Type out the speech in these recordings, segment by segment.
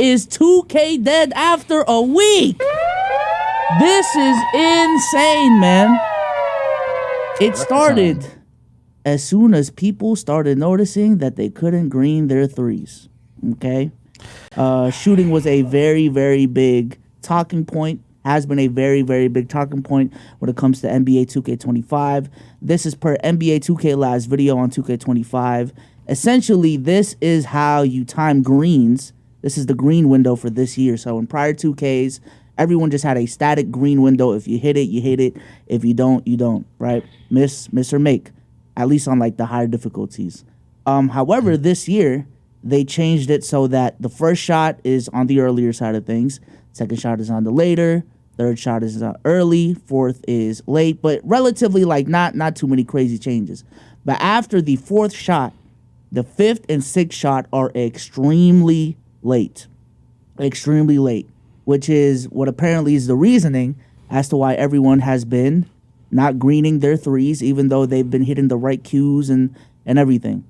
is 2K dead after a week? This is insane, man. It started as soon as people started noticing that they couldn't green their threes. Okay? Shooting was a very, very big talking point. Has been a very, very big talking point when it comes to NBA 2K25. This is per NBA 2K last video on 2K25. Essentially, this is how you time greens. This is the green window for this year. So in prior 2Ks, everyone just had a static green window. If you hit it, you hit it. If you don't, you don't, right? Miss or make, at least on like the higher difficulties. However, this year, they changed it so that the first shot is on the earlier side of things. Second shot is on the later. Third shot is early. Fourth is late, but relatively like not too many crazy changes. But after the fourth shot, the fifth and sixth shot are extremely late. Extremely late, which is what apparently is the reasoning as to why everyone has been not greening their threes, even though they've been hitting the right cues and everything.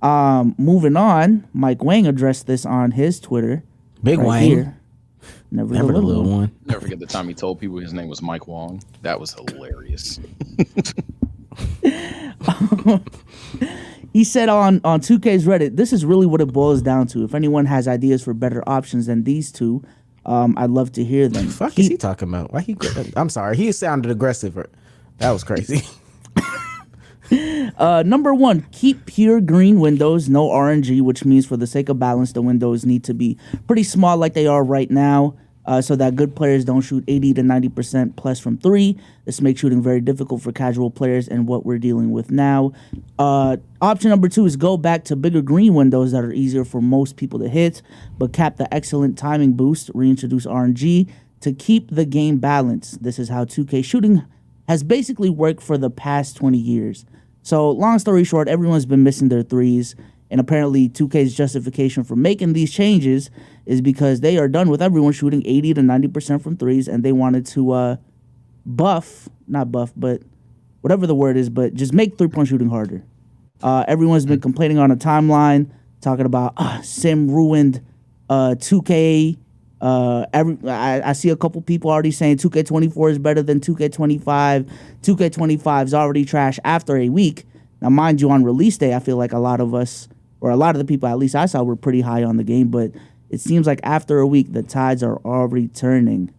Moving on, Mike Wang addressed this on his Twitter. Big Wang. Here. Never the little one. Never forget the time he told people his name was Mike Wong. That was hilarious. He said on 2K's Reddit, this is really what it boils down to. If anyone has ideas for better options than these two, I'd love to hear them. What the fuck is he talking about? Why he? I'm sorry. He sounded aggressive. That was crazy. Number one, keep pure green windows, no RNG, which means for the sake of balance, the windows need to be pretty small like they are right now, so that good players don't shoot 80 to 90% plus from three. This makes shooting very difficult for casual players and what we're dealing with now. Option number two is go back to bigger green windows that are easier for most people to hit, but cap the excellent timing boost, reintroduce RNG to keep the game balanced. This is how 2K shooting has basically worked for the past 20 years. So long story short, everyone's been missing their threes, and apparently 2K's justification for making these changes is because they are done with everyone shooting 80 to 90% from threes, and they wanted to not buff, but whatever the word is, but just make three-point shooting harder. Everyone's been complaining on a timeline, talking about Sim ruined 2K. I see a couple people already saying 2K24 is better than 2K25. 2K25 is already trash after a week. Now, mind you, on release day, I feel like a lot of us, or a lot of the people, at least I saw, were pretty high on the game, but it seems like after a week, the tides are already turning.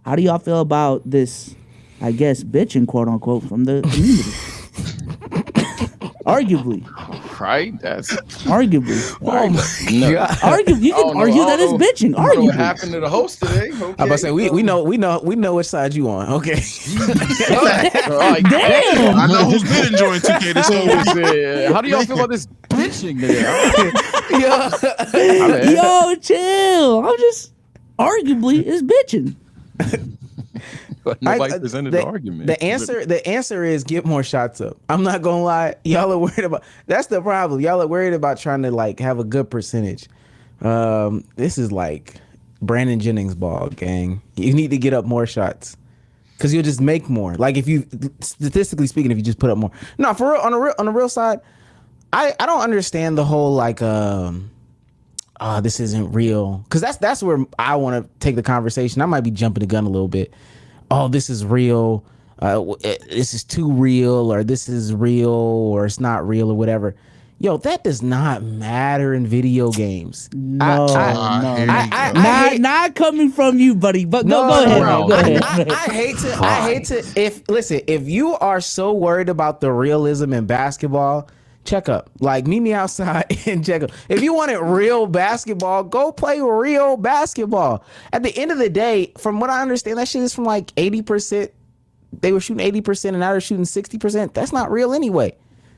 How do y'all feel about this, I guess, bitching, quote unquote, from the community? Arguably. Right? That's arguably. Oh my God. Arguably, you can argue that it's bitching. Arguably. What happened to the host today? Okay. I'm about to say we know which side you on. Okay. Like, damn. I know who's been enjoying 2K this whole week. How do y'all feel about this bitching today? Yo, chill. I'm just arguably is bitching. But nobody presented the argument. The answer is get more shots up. I'm not gonna lie. Y'all are worried about that's the problem. Y'all are worried about trying to like have a good percentage. This is like Brandon Jennings ball, gang. You need to get up more shots. Cause you'll just make more. Like if you statistically speaking, if you just put up more. No, for real, on the real side, I don't understand the whole like this isn't real. Cause that's where I want to take the conversation. I might be jumping the gun a little bit. Oh, this is real, this is too real, or this is real, or it's not real, or whatever. Yo, that does not matter in video games. No. Not coming from you, buddy. But go ahead. Go ahead. I hate to. If you are so worried about the realism in basketball, check up. Like, meet me outside and check up. If you wanted real basketball, go play real basketball. At the end of the day, from what I understand, that shit is from like 80%. They were shooting 80% and now they're shooting 60%. That's not real anyway.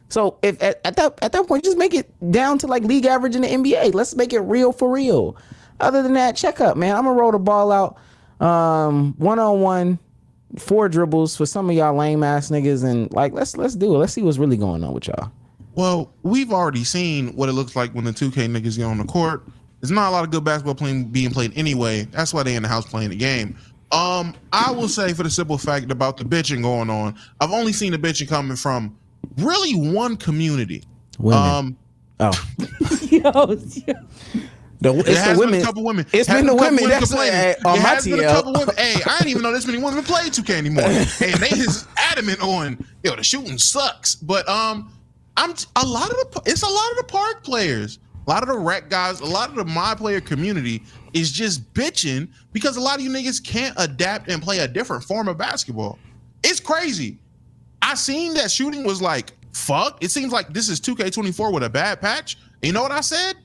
So if at that point, just make it down to like league average in the NBA. Let's make it real for real. Other than that, check up, man. I'm gonna roll the ball out 1-on-1, 4 dribbles for some of y'all lame ass niggas, and like let's do it. Let's see what's really going on with y'all. Well, we've already seen what it looks like when the 2K niggas get on the court. There's not a lot of good basketball being played anyway. That's why they in the house playing the game. I will say, for the simple fact about the bitching going on, I've only seen the bitching coming from really one community. Women. Yo. It's the women. Been a couple women. It's Has been the a couple women. That's on my has been a TL. couple women. Hey, I didn't even know this many women play 2K anymore, and they is adamant on the shooting sucks. But it's a lot of the park players, a lot of the rec guys, a lot of the my player community is just bitching because a lot of you niggas can't adapt and play a different form of basketball. It's crazy. I seen that shooting was like fuck. It seems like this is 2K24 with a bad patch. And you know what I said?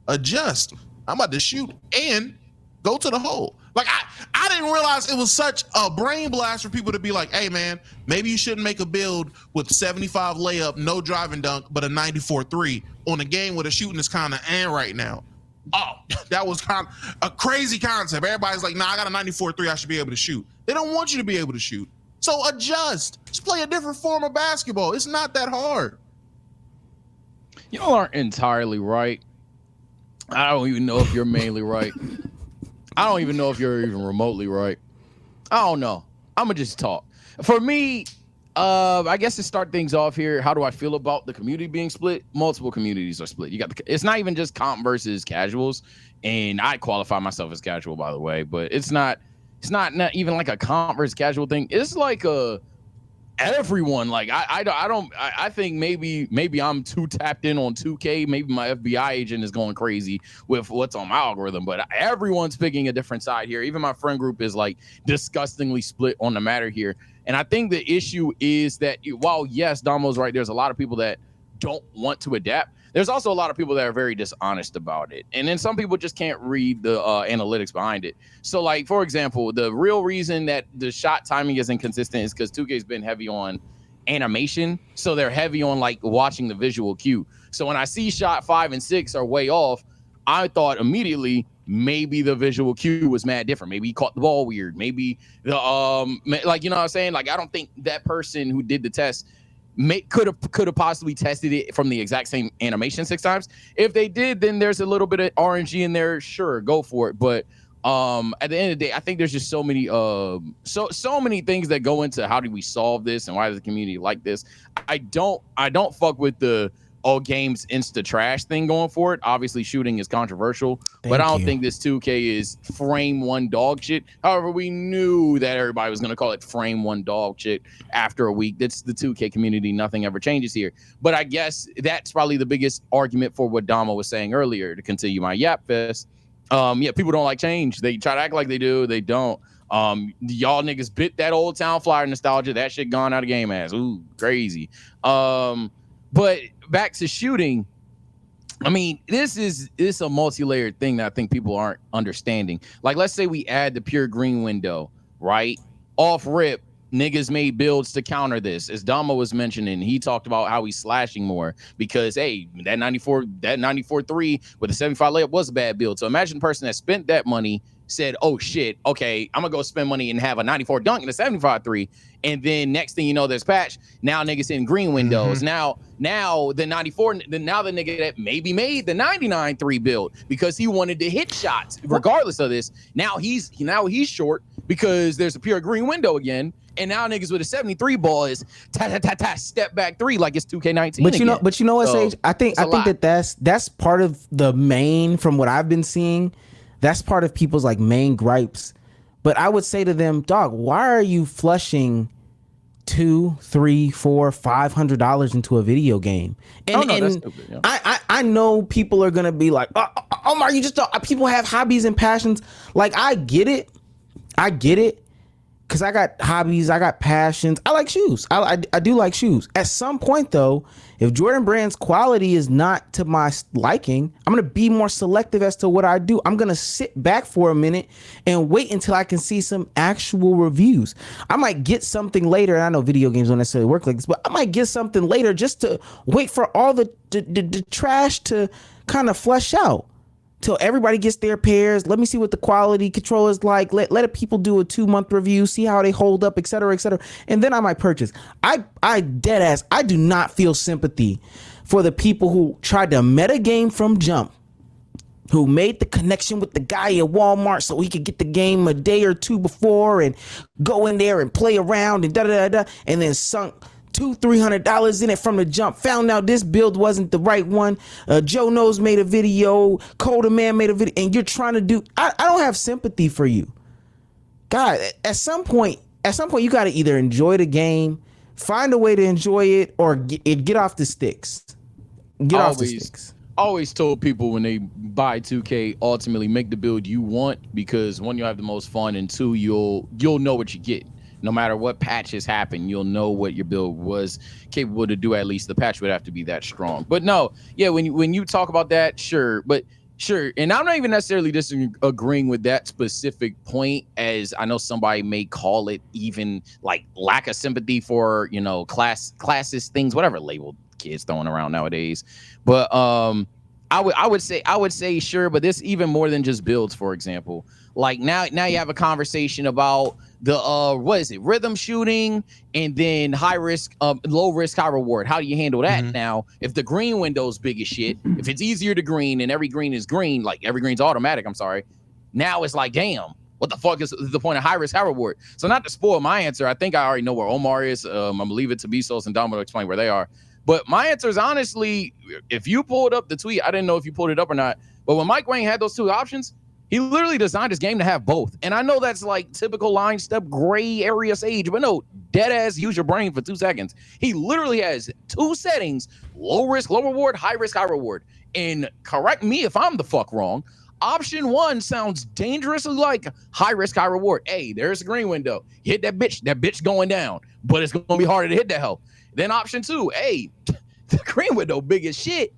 Adjust. I'm about to shoot and go to the hole. Like I didn't realize it was such a brain blast for people to be like, hey man, maybe you shouldn't make a build with 75 layup, no driving dunk, but a 94-3 on a game where the shooting is kind of right now. Oh, that was kind of a crazy concept. Everybody's like, nah, I got a 94-3, I should be able to shoot. They don't want you to be able to shoot. So adjust. Just play a different form of basketball. It's not that hard. Y'all aren't entirely right. I don't even know if you're mainly right. I don't even know if you're even remotely right. I don't know. I'm gonna just talk. For me, I guess to start things off here, how do I feel about the community being split? Multiple communities are split. You got it's not even just comp versus casuals, and I qualify myself as casual, by the way, but it's not even like a comp versus casual thing. It's like everyone. Like I think maybe I'm too tapped in on 2K. Maybe my FBI agent is going crazy with what's on my algorithm, but everyone's picking a different side here. Even my friend group is like disgustingly split on the matter here. And I think the issue is that while yes, Damo's right, there's a lot of people that don't want to adapt. There's also a lot of people that are very dishonest about it. And then some people just can't read the analytics behind it. So like, for example, the real reason that the shot timing is inconsistent is because 2K's been heavy on animation. So they're heavy on like watching the visual cue. So when I see shot 5 and 6 are way off, I thought immediately maybe the visual cue was mad different. Maybe he caught the ball weird. Maybe the like, you know what I'm saying? Like, I don't think that person who did the test could have possibly tested it from the exact same animation 6 times. If they did, then there's a little bit of RNG in there. Sure, go for it. But at the end of the day, I think there's just so many so many things that go into how do we solve this and why does the community like this. I don't fuck with the all games insta trash thing going for it. Obviously shooting is controversial, but I don't think this 2K is frame one dog shit. However, we knew that everybody was going to call it frame one dog shit after a week. That's the 2K community. Nothing ever changes here. But I guess that's probably the biggest argument for what Damo was saying earlier, to continue my yap fest. Yeah, people don't like change. They try to act like they do. They don't. Y'all niggas bit that old town flyer nostalgia. That shit gone out of game ass. Ooh, crazy. But back to shooting, I mean, this is a multi-layered thing that I think people aren't understanding. Like, let's say we add the pure green window, right? Off rip, niggas made builds to counter this. As Damo was mentioning, he talked about how he's slashing more because, hey, that 94-3 with a 75 layup was a bad build. So imagine the person that spent that money said, oh shit, okay, I'm gonna go spend money and have a 94 dunk and a 75-3. And then next thing you know, there's patch. Now niggas in green windows. Now the 94, now the nigga that maybe made the 99-3 build because he wanted to hit shots regardless of this. Now he's short because there's a pure green window again. And now niggas with a 73 ball is step back 3 like it's 2K19. But you know what, Sage? I think that's part of the main, from what I've been seeing, that's part of people's like main gripes. But I would say to them, dog, why are you flushing $200, $300, $400, $500 into a video game? And, that's stupid, yeah. I know people are gonna be like, Omar, you just people have hobbies and passions. Like, I get it. Because I got hobbies, I got passions. I like shoes. I do like shoes. At some point, though, if Jordan Brand's quality is not to my liking, I'm going to be more selective as to what I do. I'm going to sit back for a minute and wait until I can see some actual reviews. I might get something later. And I know video games don't necessarily work like this, but I might get something later just to wait for all the trash to kind of flush out. Till everybody gets their pairs. Let me see what the quality control is like. Let people do a 2-month review, see how they hold up, et cetera, and then I might purchase. I dead ass, I do not feel sympathy for the people who tried to meta game from jump, who made the connection with the guy at Walmart so he could get the game a day or two before and go in there and play around and and then sunk $200-$300 in it from the jump. Found out this build wasn't the right one. Joe Knows made a video. Coda Man made a video, and you're trying to do. I don't have sympathy for you. God, at some point, you got to either enjoy the game, find a way to enjoy it, or get off the sticks. Get off the sticks. Always told people when they buy 2K, ultimately make the build you want, because one, you'll have the most fun, and two, you'll know what you get. No matter what patches happen, you'll know what your build was capable to do. At least the patch would have to be that strong. But no, yeah, when you talk about that, sure, and I'm not even necessarily disagreeing with that specific point, as I know somebody may call it even like lack of sympathy for, you know, classes, things, whatever label kids throwing around nowadays. But I would say sure, but this even more than just builds. For example, like now you have a conversation about the what is it, rhythm shooting, and then high risk, low risk, high reward. How do you handle that now? If the green window's big as shit, if it's easier to green and every green is green, like every green's automatic, I'm sorry. Now it's like, damn, what the fuck is the point of high risk, high reward? So not to spoil my answer, I think I already know where Omar is. I'm gonna leave it to Bezos and Domino to explain where they are. But my answer is, honestly, if you pulled up the tweet, I didn't know if you pulled it up or not, but when Mike Wang had those two options, he literally designed his game to have both. And I know that's like typical line step gray area Sage, but no, dead ass, use your brain for 2 seconds. He literally has 2 settings: low risk, low reward, high risk, high reward. And correct me if I'm the fuck wrong, option 1 sounds dangerously like high risk, high reward. Hey, there's a green window. Hit that bitch going down, but it's gonna be harder to hit that hell. Then option 2, hey, the green window big as shit,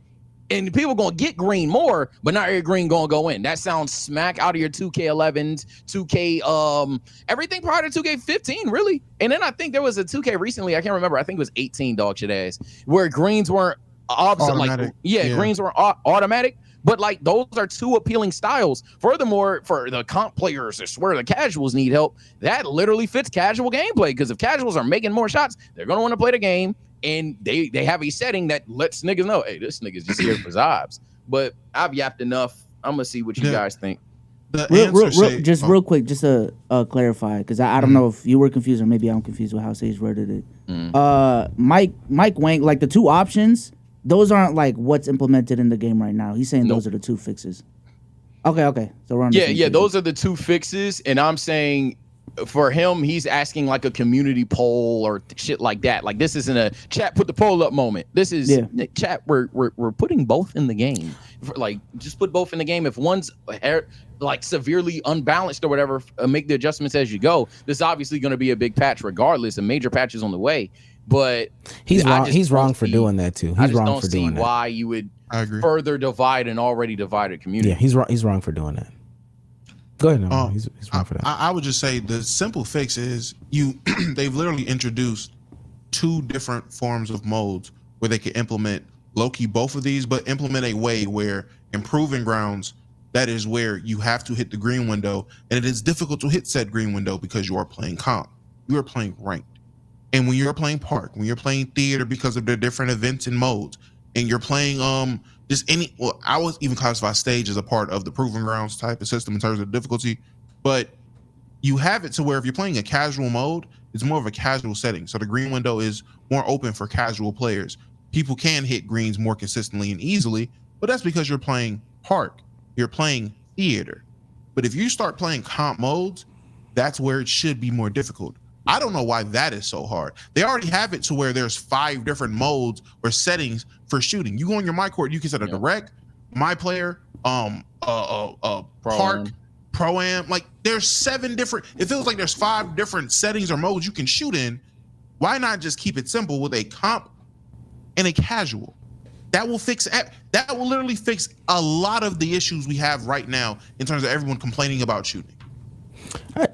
and people gonna get green more, but not every green gonna go in. That sounds smack out of your 2K11s, 2K, everything prior to 2K15, really. And then I think there was a 2K recently, I can't remember, I think it was 18, dog shit ass, where greens weren't opposite, like, yeah, greens were automatic. But like those are 2 appealing styles. Furthermore, for the comp players, I swear the casuals need help. That literally fits casual gameplay, because if casuals are making more shots, they're gonna want to play the game, and they have a setting that lets niggas know, hey, this nigga's just here for Zobs. But I've yapped enough. I'm gonna see what you guys think. Real quick, just to clarify, because I don't know if you were confused or maybe I'm confused with how Sage worded it. Mike Wang, like the 2 options, those aren't like what's implemented in the game right now. He's saying those are the 2 fixes. Okay. So we're on those are the 2 fixes, and I'm saying for him, he's asking like a community poll or shit like that. Like this isn't a chat put the poll up moment. This is chat. We're putting both in the game. Like just put both in the game. If one's like severely unbalanced or whatever, make the adjustments as you go. This is obviously going to be a big patch regardless. A major patch is on the way. But he's wrong. He's wrong for doing that too. He's wrong for doing that. Why you would further divide an already divided community? Yeah, he's wrong for doing that. Go ahead. No, he's wrong for that. I would just say the simple fix is they've literally introduced 2 different forms of modes where they can implement low-key both of these, but implement a way where in Proving Grounds, that is where you have to hit the green window, and it is difficult to hit said green window because you are playing comp. You are playing ranked. And when you're playing park, when you're playing theater because of the different events and modes, and you're playing I would even classify stage as a part of the Proving Grounds type of system in terms of difficulty, but you have it to where if you're playing a casual mode, it's more of a casual setting. So the green window is more open for casual players. People can hit greens more consistently and easily, but that's because you're playing park, you're playing theater. But if you start playing comp modes, that's where it should be more difficult. I don't know why that is so hard. They already have it to where there's 5 different modes or settings for shooting. You go on your My Court, you can set a direct, My Player, Park, Pro-Am. Like there's 7 different, it feels like there's 5 different settings or modes you can shoot in. Why not just keep it simple with a comp and a casual? That will literally fix a lot of the issues we have right now in terms of everyone complaining about shooting.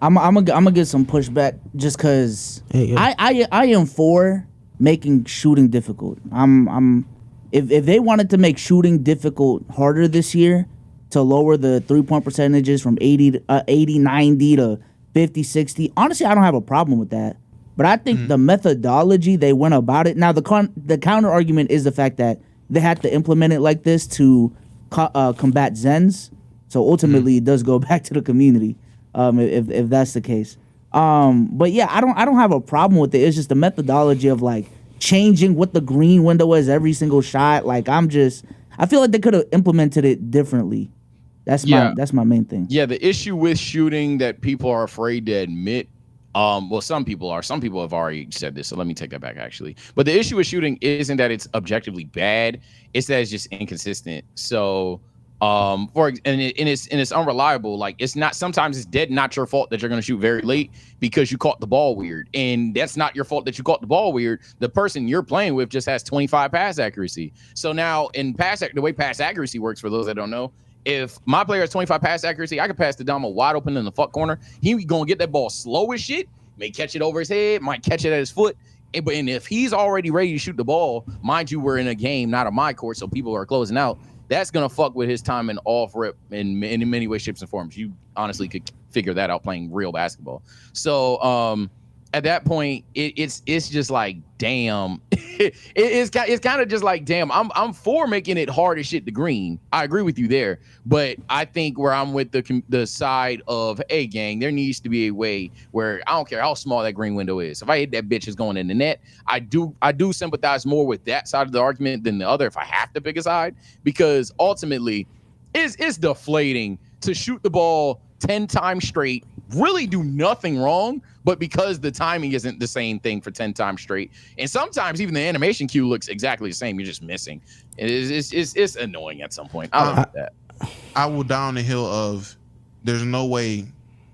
I'm gonna get some pushback just because I am for making shooting difficult. If they wanted to make shooting difficult harder this year to lower the 3-point percentages from 80, 90 to 50, 60, honestly, I don't have a problem with that. But I think the methodology they went about it. Now the counter argument is the fact that they had to implement it like this to combat Zens. So ultimately, it does go back to the community. If that's the case, but yeah, I don't have a problem with it. It's just the methodology of like changing what the green window is every single shot. Like I feel like they could have implemented it differently. That's my main thing. Yeah, the issue with shooting that people are afraid to admit. Well, some people are. Some people have already said this, so let me take that back actually. But the issue with shooting isn't that it's objectively bad; it's that it's just inconsistent. So, it's unreliable. Like it's not. Sometimes it's dead not your fault that you're going to shoot very late because you caught the ball weird, and that's not your fault that you caught the ball weird. The person you're playing with just has 25 pass accuracy. So now in the way pass accuracy works, for those that don't know. If my player has 25 pass accuracy, I can pass to Damo wide open in the fuck corner. He gonna get that ball slow as shit, may catch it over his head, might catch it at his foot. And if he's already ready to shoot the ball, mind you, we're in a game, not a my court, so people are closing out. That's gonna fuck with his time and off rip in many ways, shapes, and forms. You honestly could figure that out playing real basketball. So at that point, it's just like, damn. it's kind of just like, damn. I'm for making it hard as shit to green. I agree with you there, but I think where I'm with the side of, hey, gang, there needs to be a way where I don't care how small that green window is. If I hit that bitch, it's going in the net. I do sympathize more with that side of the argument than the other if I have to pick a side, because ultimately, it's deflating to shoot the ball 10 times straight, really do nothing wrong, but because the timing isn't the same thing for 10 times straight, and sometimes even the animation cue looks exactly the same, you're just missing. It's annoying at some point. I don't like that. I will down the hill of there's no way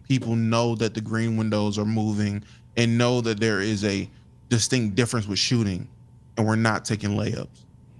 people know that the green windows are moving and know that there is a distinct difference with shooting, and we're not taking layups.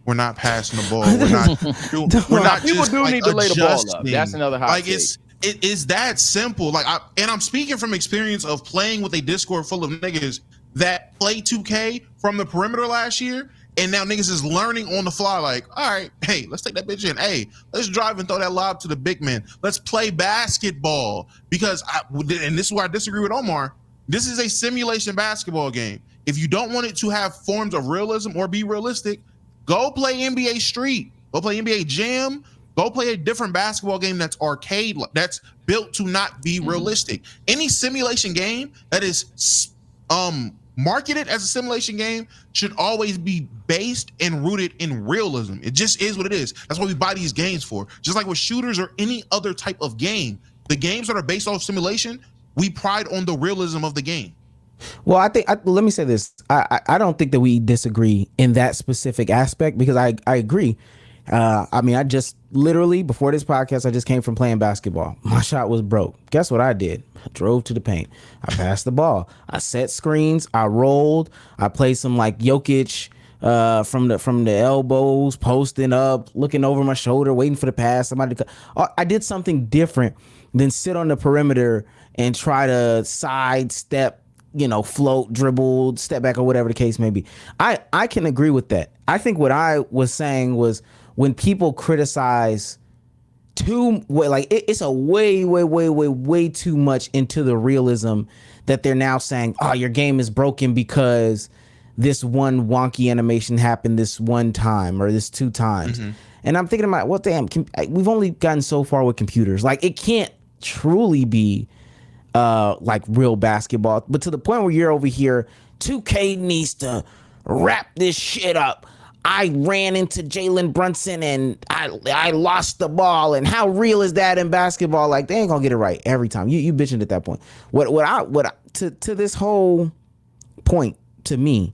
We're not passing the ball. We're not People just do like need to lay the ball up. adjusting. That's another hot like take. It is that simple. Like, I'm speaking from experience of playing with a Discord full of niggas that play 2K from the perimeter last year, and now niggas is learning on the fly. Like, all right, hey, let's take that bitch in. Hey, let's drive and throw that lob to the big man. Let's play basketball. Because and this is where I disagree with Omar. This is a simulation basketball game. If you don't want it to have forms of realism or be realistic, go play NBA Street. Go play NBA Jam. Go play a different basketball game that's arcade, that's built to not be realistic. Any simulation game that is marketed as a simulation game should always be based and rooted in realism. It just is what it is. That's what we buy these games for. Just like with shooters or any other type of game, the games that are based off simulation, we pride on the realism of the game. Well, let me say this. I don't think that we disagree in that specific aspect, because I agree. I mean, I just literally before this podcast, I just came from playing basketball. My shot was broke. Guess what I did? I drove to the paint. I passed the ball. I set screens. I rolled. I played some like Jokic from the elbows, posting up, looking over my shoulder, waiting for the pass. I did something different than sit on the perimeter and try to sidestep, float, dribble, step back, or whatever the case may be. I can agree with that. I think what I was saying was, when people criticize it's a way too much into the realism, that they're now saying, oh, your game is broken because this one wonky animation happened this one time or this two times. Mm-hmm. And I'm thinking about, well, damn, we've only gotten so far with computers. Like, it can't truly be like real basketball, but to the point where you're over here, 2K needs to wrap this shit up. I ran into Jalen Brunson and I lost the ball. And how real is that in basketball? Like, they ain't gonna get it right every time. You bitching at that point. To this whole point, to me,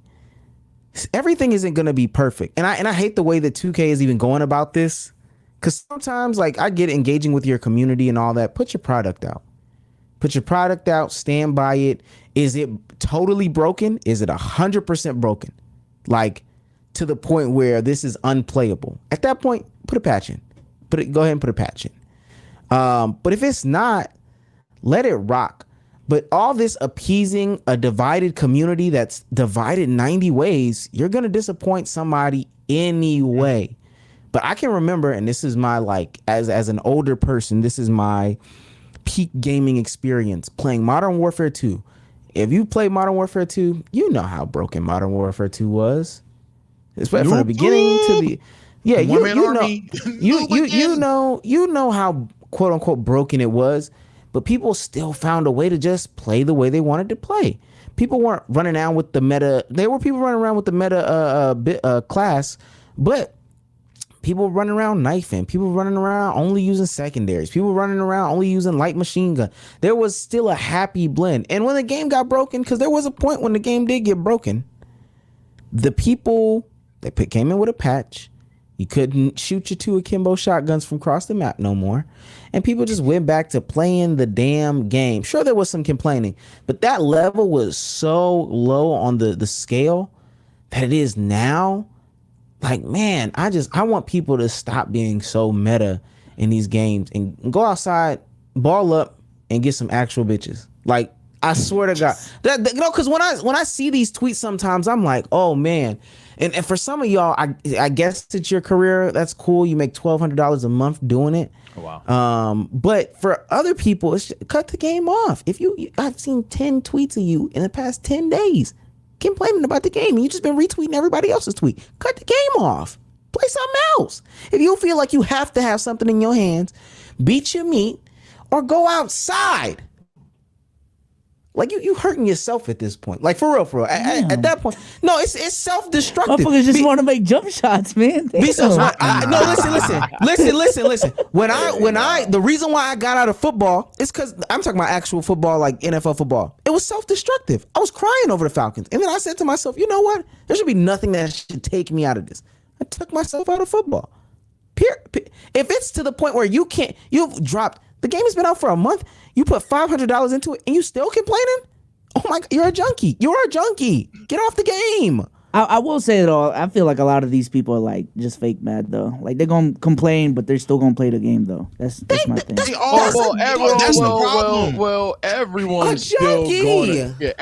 everything isn't gonna be perfect. And I hate the way that 2K is even going about this, because sometimes, like, I get engaging with your community and all that. Put your product out. Put your product out. Stand by it. Is it totally broken? Is it 100% broken? Like, to the point where this is unplayable. At that point, put a patch in. Go ahead and put a patch in. But if it's not, let it rock. But all this appeasing a divided community that's divided 90 ways, you're going to disappoint somebody anyway. But I can remember, and this is my, like, as an older person, this is my peak gaming experience, playing Modern Warfare 2. If you play Modern Warfare 2, you know how broken Modern Warfare 2 was. From the beginning to the, yeah, you know how quote unquote broken it was, but people still found a way to just play the way they wanted to play. people weren't running around with the meta. There were people running around with the meta class, but people running around knifing, people running around only using secondaries, people running around only using light machine gun. There was still a happy blend. And when the game got broken, because there was a point when the game did get broken, the people that came in with a patch, you couldn't shoot your 2 akimbo shotguns from across the map no more. And people just went back to playing the damn game. Sure, there was some complaining, but that level was so low on the scale that it is now. Like, man, I want people to stop being so meta in these games and go outside, ball up, and get some actual bitches. Like, I swear to God, because when I see these tweets, sometimes I'm like, oh man. And for some of y'all, I guess it's your career. That's cool. You make $1,200 a month doing it. Oh, wow. But for other people, it's cut the game off. I've seen 10 tweets of you in the past 10 days complaining about the game, and you just been retweeting everybody else's tweet. Cut the game off. Play something else. If you feel like you have to have something in your hands, beat your meat or go outside. Like you hurting yourself at this point. Like for real. At that point, no, it's self-destructive. Motherfuckers just want to make jump shots, man. No, listen. The reason why I got out of football is because I'm talking about actual football, like NFL football. It was self-destructive. I was crying over the Falcons, and then I said to myself, you know what? There should be nothing that should take me out of this. I took myself out of football. If it's to the point where you've dropped. The game has been out for a month. You put $500 into it and you still complaining? Oh my God, you're a junkie. You're a junkie. Get off the game. I will say though, I feel like a lot of these people are like just fake mad though. Like they're gonna complain, but they're still gonna play the game though. That's my thing.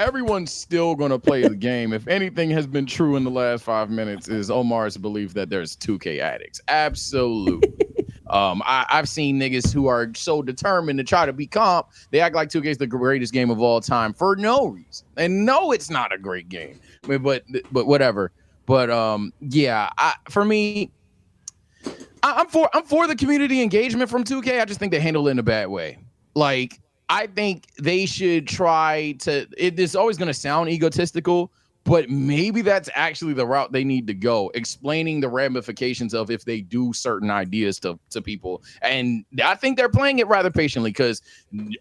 Everyone's still gonna play the game. If anything has been true in the last 5 minutes, is Omar's belief that there's 2K addicts. Absolutely. I've seen niggas who are so determined to try to be comp, they act like 2K is the greatest game of all time for no reason. And no, it's not a great game. But whatever. But yeah, for me, I'm for the community engagement from 2K. I just think they handle it in a bad way. Like, I think they should try to. It is always going to sound egotistical, but maybe that's actually the route they need to go, explaining the ramifications of if they do certain ideas to people. And I think they're playing it rather patiently because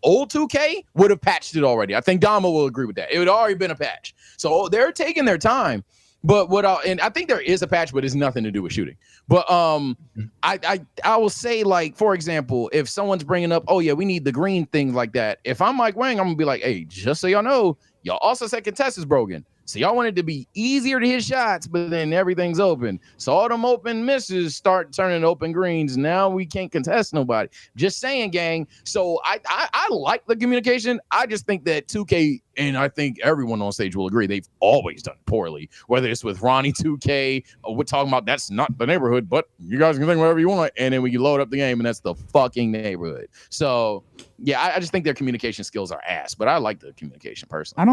old 2K would have patched it already. I think Dama will agree with that. It would already been a patch. So they're taking their time. But and I think there is a patch, but it's nothing to do with shooting. But I will say, like, for example, if someone's bringing up, oh yeah, we need the green thing like that. If I'm Mike Wang, I'm gonna be like, hey, just so y'all know, y'all also said contest is broken. So y'all want it to be easier to hit shots, but then everything's open. So all them open misses start turning open greens. Now we can't contest nobody. Just saying, gang. So I like the communication. I just think that 2K, and I think everyone on stage will agree, they've always done poorly. Whether it's with Ronnie 2K, we're talking about that's not the neighborhood, but you guys can think whatever you want. And then we load up the game, and that's the fucking neighborhood. So yeah, I just think their communication skills are ass, but I like the communication personally. I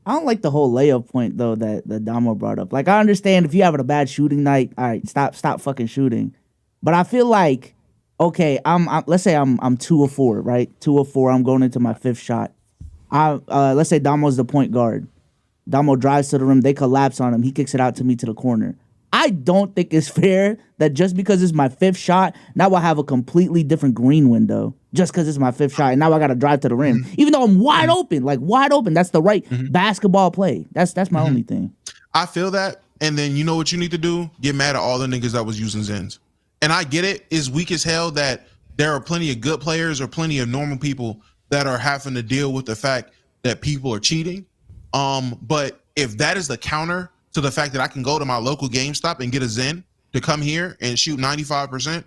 don't like the whole layup point though that Damo brought up. Like, I understand if you're having a bad shooting night, all right, stop fucking shooting. But I feel like, okay, I'm let's say I'm 2 of 4, right? 2 of 4, I'm going into my 5th shot. Let's say Damo's the point guard. Damo drives to the rim, they collapse on him, he kicks it out to me to the corner. I don't think it's fair that just because it's my 5th shot, now I have a completely different green window just because it's my 5th shot, and now I got to drive to the rim, even though I'm wide open, like wide open. That's the right basketball play. That's my only thing. I feel that, and then you know what you need to do? Get mad at all the niggas that was using Zens. And I get it. It's weak as hell that there are plenty of good players or plenty of normal people that are having to deal with the fact that people are cheating. But if that is the counter to the fact that I can go to my local GameStop and get a Zen to come here and shoot 95%,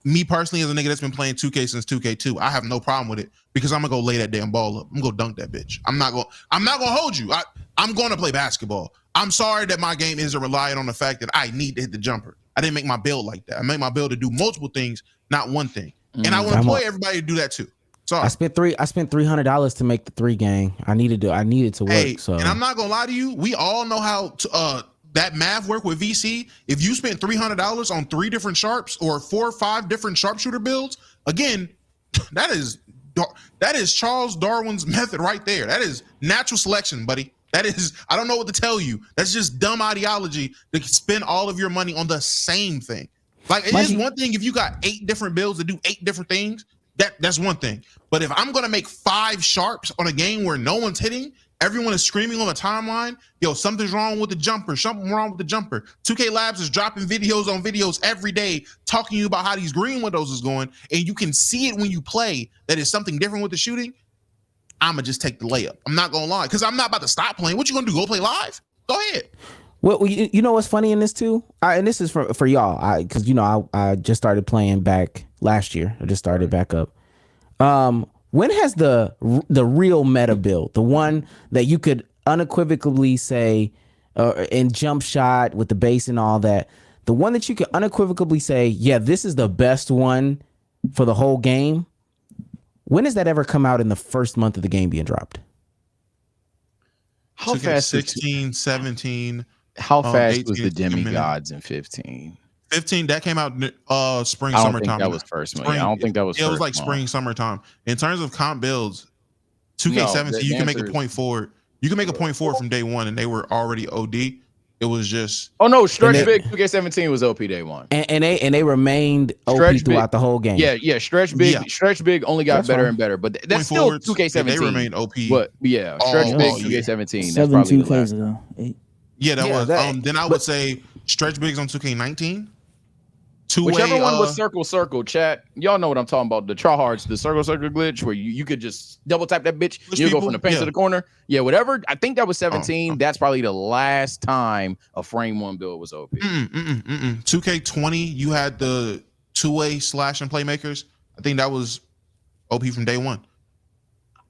me personally, as a nigga that's been playing 2K since 2K2, I have no problem with it because I'm gonna go lay that damn ball up. I'm gonna dunk that bitch. I'm not gonna hold you. I'm gonna play basketball. I'm sorry that my game isn't relying on the fact that I need to hit the jumper. I didn't make my build like that. I made my build to do multiple things, not one thing. And I want to employ everybody to do that too. Sorry. I spent $300 to make the 3 gang. I needed to work. Hey, so, and I'm not gonna lie to you. We all know how to, that math work with VC. If you spent $300 on 3 different sharps or 4 or 5 different sharpshooter builds, again, that is that is Charles Darwin's method right there. That is natural selection, buddy. That is, I don't know what to tell you. That's just dumb ideology to spend all of your money on the same thing. Like, it is one thing if you got 8 different builds that do 8 different things. That's one thing. But if I'm gonna make 5 sharps on a game where no one's hitting, everyone is screaming on the timeline, yo, something's wrong with the jumper, something wrong with the jumper. 2K Labs is dropping videos on videos every day talking to you about how these green windows is going, and you can see it when you play that it's something different with the shooting. I'ma just take the layup. I'm not gonna lie, because I'm not about to stop playing. What you gonna do? Go play live? Go ahead. Well, you know what's funny in this too, and this is for y'all, because I just started playing back last year. I just started back up. When has the real meta build, the one that you could unequivocally say, in jump shot with the base and all that, the one that you could unequivocally say, yeah, this is the best one for the whole game? When does that ever come out in the first month of the game being dropped? How fast? 16, 17. How fast 18, was the demigods in 15? 15 that came out spring, I don't summertime. think that was first month. I don't think that was. It was like spring, summertime. In terms of comp builds, 2K17, you can make a point forward. You can make a point forward from day one, and they were already OD. It was just Stretch Big 2K17 was OP day one, and they remained OP throughout the whole game. Yeah, Stretch Big only got better and better, but that's still 2K17. They remained OP. But yeah, Stretch Big 2K17. 7 2Ks ago. 8. Yeah, that was. Then I would say Stretch Bigs on 2K19. Whichever one was circle, chat. Y'all know what I'm talking about. The tryhards, the circle glitch where you could just double tap that bitch. You go from the paint to the corner. Yeah, whatever. I think that was 17. That's probably the last time a frame 1 build was OP. 2K20, you had the 2-way slash and playmakers. I think that was OP from day one.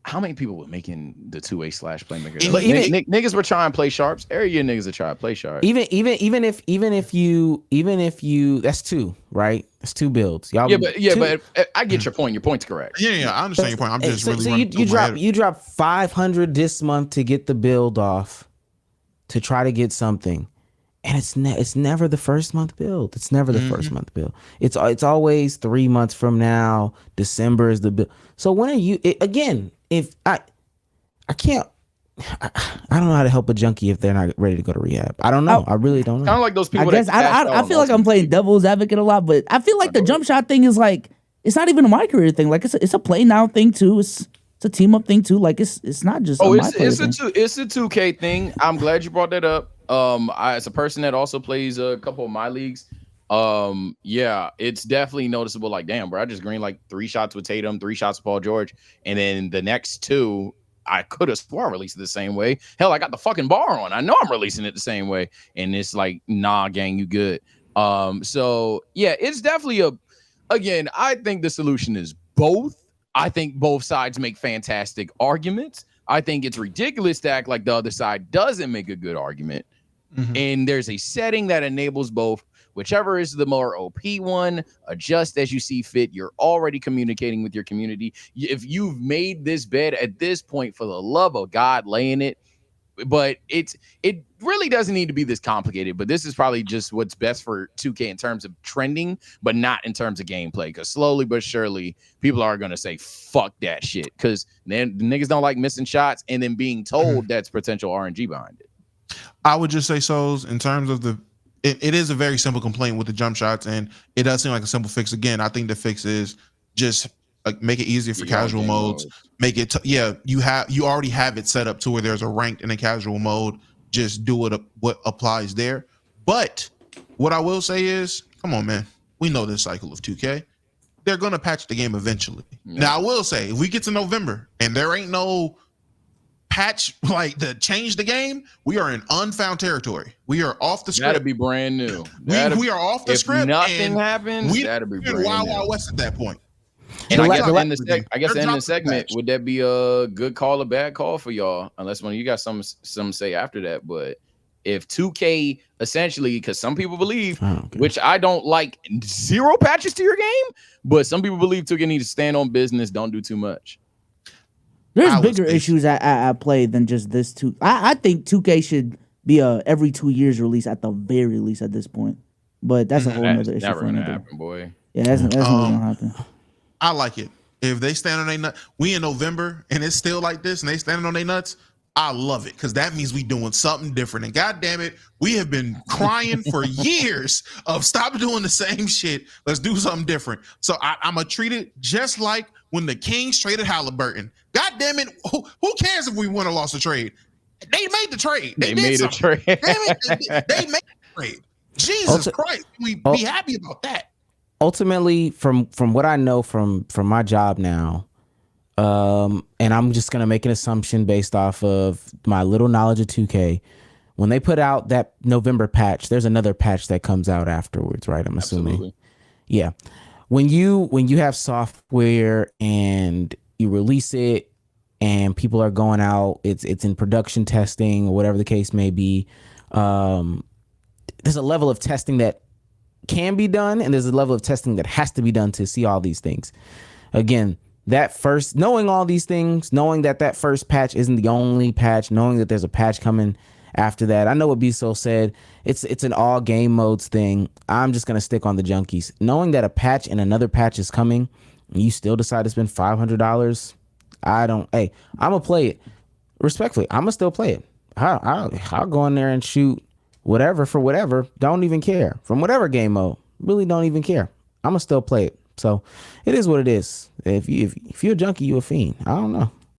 How many people were making the 2-way slash playmaker? Niggas were trying to play sharps. Area niggas are trying to play sharps. Even if you that's 2, right? That's 2 builds. Y'all, but I get your point. Your point's correct. Yeah, I understand your point. I'm just really you drop 500 this month to get the build off, to try to get something, and it's never the first month build. It's never the first month build. It's always 3 months from now. December is the build. So when are you again? If I can't, I don't know how to help a junkie if they're not ready to go to rehab. I don't know. I really don't know. Kind of like those people. I guess I feel like I'm playing devil's advocate a lot, but I feel like the jump shot thing is like, it's not even a my career thing. Like it's a play now thing too. It's a team up thing too. Like it's not just. It's a 2K thing. I'm glad you brought that up. As a person that also plays a couple of my leagues, yeah, it's definitely noticeable. Like, damn, bro, I just green like 3 shots with Tatum, 3 shots with Paul George, and then the next 2, I could have swore I released it the same way. Hell, I got the fucking bar on. I know I'm releasing it the same way, and it's like, nah, gang, you good. So yeah, it's definitely again, I think the solution is both. I think both sides make fantastic arguments. I think it's ridiculous to act like the other side doesn't make a good argument. And there's a setting that enables both. Whichever is the more OP one, adjust as you see fit. You're already communicating with your community. If you've made this bed at this point, for the love of God, lay in it. But it really doesn't need to be this complicated. But this is probably just what's best for 2K in terms of trending, but not in terms of gameplay. Because slowly but surely, people are going to say, fuck that shit. Because then the niggas don't like missing shots and then being told that's potential RNG behind it. I would just say, Souls, in terms of it is a very simple complaint with the jump shots, and it does seem like a simple fix. Again, I think the fix is just like make it easier for casual modes. Make it you already have it set up to where there's a ranked and a casual mode. Just do what applies there. But what I will say is, come on, man, we know this cycle of 2K. They're gonna patch the game eventually. Yeah. Now I will say, if we get to November and there ain't no patch like to change the game, we are in unfound territory. We are off the script. That'd be brand new. We are off the script. If nothing happens, that'd be brand new. Wild West at that point. And I guess in the segment, would that be a good call or bad call for y'all? Unless one of you got some say after that. But if 2K essentially, because some people believe, which I don't like, 0 patches to your game, but some people believe 2K needs to stand on business, don't do too much. There's bigger issues at play than just this 2. I think 2K should be a every 2 years release at the very least at this point. But that's a whole other issue. Never gonna happen, boy. Yeah, that's not gonna happen. I like it. If they stand on their nuts, we in November and it's still like this and they standing on their nuts, I love it because that means we doing something different. And God damn it, we have been crying for years of stop doing the same shit. Let's do something different. So I'm going to treat it just like when the Kings traded Halliburton. God damn it, who cares if we won or lost a trade? They made the trade. They made a trade. Damn it, they made the trade. Jesus Christ, we be happy about that. Ultimately, from what I know from my job now, and I'm just gonna make an assumption based off of my little knowledge of 2K. When they put out that November patch, there's another patch that comes out afterwards, right? I'm assuming. Absolutely. Yeah. When you have software and you release it and people are going out, it's in production testing or whatever the case may be. There's a level of testing that can be done, and there's a level of testing that has to be done to see all these things. Again, that first, knowing all these things, knowing that first patch isn't the only patch, knowing that there's a patch coming after that. I know what Biso said. It's an all game modes thing. I'm just going to stick on the junkies. Knowing that a patch and another patch is coming, and you still decide to spend $500, I'm going to play it. Respectfully, I'm going to still play it. I'll go in there and shoot whatever for whatever. Don't even care. From whatever game mode. Really don't even care. I'm going to still play it. So it is what it is. If you're a junkie, you're a fiend. I don't know.